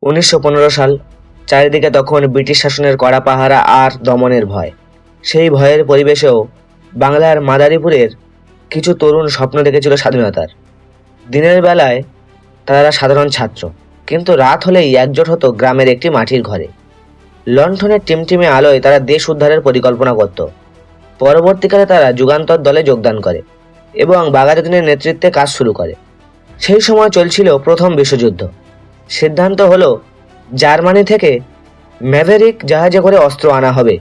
1915 সাল। চারিদিকে তখন ব্রিটিশ শাসনের কড়া পাহারা আর দমনের ভয়। সেই ভয়ের পরিবেশেও বাংলার মাদারীপুরের কিছু তরুণ স্বপ্ন দেখেছিল স্বাধীনতার। দিনের বেলায় তারা সাধারণ ছাত্র, কিন্তু রাত হলেই একজোট হতো গ্রামের একটি মাটির ঘরে। লণ্ঠনের টিমটিমে আলোয় তারা দেশ উদ্ধারের পরিকল্পনা করত। পরবর্তীকালে তারা যুগান্তর দলে যোগদান করে এবং বাঘাযতীনের নেতৃত্বে কাজ শুরু করে। সেই সময় চলছিল প্রথম বিশ্বযুদ্ধ। সিদ্ধান্ত হলো জার্মানি থেকে ম্যাভেরিক জাহাজে করে অস্ত্র আনা হবে।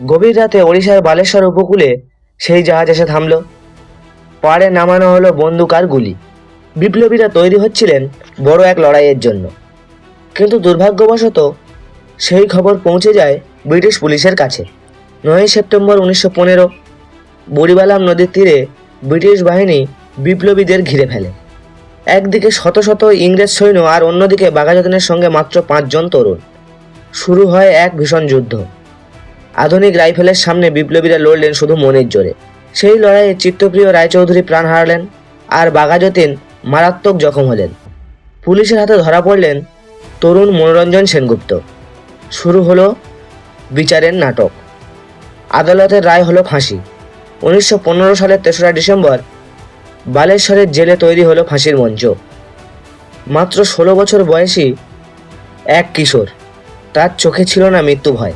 গভীর রাতে ওড়িশার বালেশ্বর উপকূলে সেই জাহাজ এসে থামল। পাড়ে নামানো হলো বন্দুক আর গুলি। বিপ্লবীরা তৈরি হচ্ছিলেন বড় এক লড়াইয়ের জন্য। কিন্তু দুর্ভাগ্যবশত সেই খবর পৌঁছে যায় ব্রিটিশ পুলিশের কাছে। 9 সেপ্টেম্বর 1915 বুড়িবালাম নদীর তীরে ব্রিটিশ বাহিনী বিপ্লবীদের ঘিরে ফেলে। একদিকে শত শত ইংরেজ সৈন্য আর অন্যদিকে বাঘাযতীনের সঙ্গে মাত্র 5 জন তরুণ। শুরু হয় এক ভীষণ যুদ্ধ। আধুনিক রাইফেলের সামনে বিপ্লবীরা লড়লেন শুধু মনের জোরে। সেই লড়াইয়ে চিত্তপ্রিয় রায়চৌধুরী প্রাণ হারালেন আর বাঘাযতীন মারাত্মক জখম হলেন। পুলিশের হাতে ধরা পড়লেন তরুণ মনোরঞ্জন সেনগুপ্ত। শুরু হলো বিচারের নাটক। আদালতের রায় হলো ফাঁসি। 1915 সালের 3রা ডিসেম্বর বালেশ্বরের জেলে তৈরি হলো ফাঁসির মঞ্চ। মাত্র 16 বছর বয়সী এক কিশোর, তার চোখে ছিল না মৃত্যু ভয়।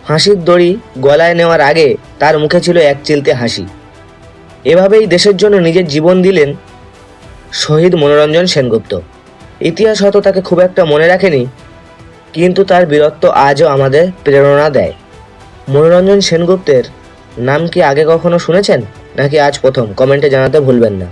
ফাঁসির দড়ি গলায় নেওয়ার আগে তার মুখে ছিল এক চিলতে হাসি। এভাবেই দেশের জন্য নিজের জীবন দিলেন শহীদ মনোরঞ্জন সেনগুপ্ত। ইতিহাস হয়তো তাকে খুব একটা মনে রাখেনি, কিন্তু তার বীরত্ব আজও আমাদের প্রেরণা দেয়। মনোরঞ্জন সেনগুপ্তের নাম কি আগে কখনো শুনেছেন নাকি আজ প্রথম? কমেন্টে জানাতে ভুলবেন না।